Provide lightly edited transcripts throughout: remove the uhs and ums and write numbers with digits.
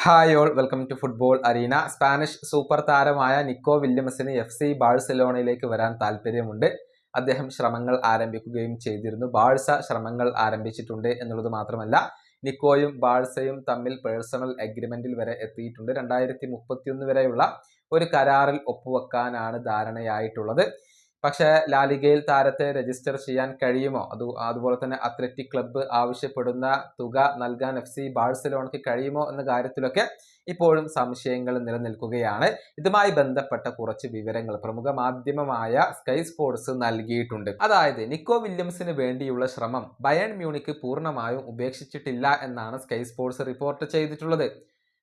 Hi all, welcome to football arena. Spanish super താരമായ Nico വില്യംസിന് FC ബാഴ്സലോണയിലേക്ക് വരാൻ താല്പര്യമുണ്ട്. അദ്ദേഹം ശ്രമങ്ങൾ ആരംഭിക്കുകയും ചെയ്തിരുന്നു. ബാഴ്സ ശ്രമങ്ങൾ ആരംഭിച്ചിട്ടുണ്ട് എന്നുള്ളത് മാത്രമല്ല, നിക്കോയും ബാഴ്സയും തമ്മിൽ പേഴ്സണൽ അഗ്രിമെന്റിൽ വരെ എത്തിയിട്ടുണ്ട്. 2031 വരെയുള്ള ഒരു കരാറിൽ ഒപ്പുവെക്കാനാണ് ധാരണയായിട്ടുള്ളത്. പക്ഷേ ലാലിഗയിൽ താരത്തെ രജിസ്റ്റർ ചെയ്യാൻ കഴിയുമോ, അതുപോലെ തന്നെ അത്ലറ്റിക് ക്ലബ്ബ് ആവശ്യപ്പെടുന്ന തുക നൽകാൻ FC ബാഴ്സലോണയ്ക്ക് കഴിയുമോ എന്ന കാര്യത്തിലൊക്കെ ഇപ്പോഴും സംശയങ്ങൾ നിലനിൽക്കുകയാണ്. ഇതുമായി ബന്ധപ്പെട്ട കുറച്ച് വിവരങ്ങൾ പ്രമുഖ മാധ്യമമായ സ്കൈ സ്പോർട്സ് നൽകിയിട്ടുണ്ട്. അതായത് നിക്കോ വില്യംസിന് വേണ്ടിയുള്ള ശ്രമം ബയേൺ മ്യൂണിക്ക് പൂർണ്ണമായും ഉപേക്ഷിച്ചിട്ടില്ല എന്നാണ് സ്കൈ സ്പോർട്സ് റിപ്പോർട്ട് ചെയ്തിട്ടുള്ളത്.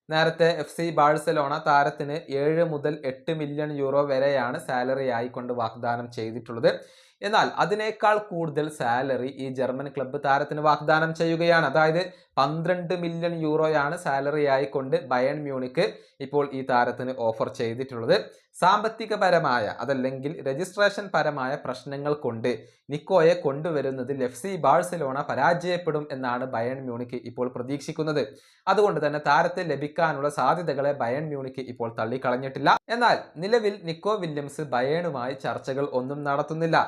നേരത്തെ FC ബാഴ്സലോണ താരത്തിന് 7 മുതൽ 8 മില്യൺ യൂറോ വരെയാണ് സാലറി ആയിക്കൊണ്ട് വാഗ്ദാനം ചെയ്തിട്ടുള്ളത്. എന്നാൽ അതിനേക്കാൾ കൂടുതൽ സാലറി ഈ ജർമ്മൻ ക്ലബ്ബ് താരത്തിന് വാഗ്ദാനം ചെയ്യുകയാണ്. അതായത് 12 മില്യൺ യൂറോയാണ് സാലറി ആയിക്കൊണ്ട് ബയേൺ മ്യൂണിക്ക് ഇപ്പോൾ ഈ താരത്തിന് ഓഫർ ചെയ്തിട്ടുള്ളത്. സാമ്പത്തികപരമായ അതല്ലെങ്കിൽ രജിസ്ട്രേഷൻ പരമായ പ്രശ്നങ്ങൾ കൊണ്ട് നിക്കോയെ കൊണ്ടുവരുന്നതിൽ FC ബാഴ്സലോണ പരാജയപ്പെടും എന്നാണ് ബയേൺ മ്യൂണിക്ക് ഇപ്പോൾ പ്രതീക്ഷിക്കുന്നത്. അതുകൊണ്ട് തന്നെ താരത്തെ ലഭിക്കാനുള്ള സാധ്യതകളെ ബയേൺ മ്യൂണിക്ക് ഇപ്പോൾ തള്ളിക്കളഞ്ഞിട്ടില്ല. എന്നാൽ നിലവിൽ നിക്കോ വില്യംസ് ബയേണുമായി ചർച്ചകൾ ഒന്നും നടത്തുന്നില്ല.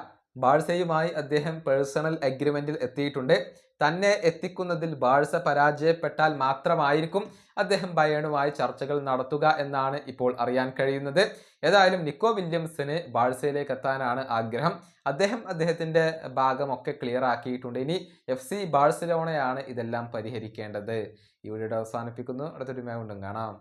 ബാഴ്സയുമായി അദ്ദേഹം പേഴ്സണൽ അഗ്രിമെന്റിൽ എത്തിയിട്ടുണ്ട്. തന്നെ എത്തിക്കുന്നതിൽ ബാഴ്സ പരാജയപ്പെട്ടാൽ മാത്രമായിരിക്കും അദ്ദേഹം ബയേണുമായി ചർച്ചകൾ നടത്തുക എന്നാണ് ഇപ്പോൾ അറിയാൻ കഴിയുന്നത്. ഏതായാലും നിക്കോ വില്യംസിന് ബാഴ്സയിലേക്ക് എത്താനാണ് ആഗ്രഹം. അദ്ദേഹത്തിന്റെ ഭാഗമൊക്കെ ക്ലിയർ ആക്കിയിട്ടുണ്ട്. ഇനി FC ബാഴ്സലോണയാണ് ഇതെല്ലാം പരിഹരിക്കേണ്ടത്. ഈ വീഡിയോ അവസാനിപ്പിക്കുന്നു. അടുത്തൊരു വീണ്ടും കാണാം.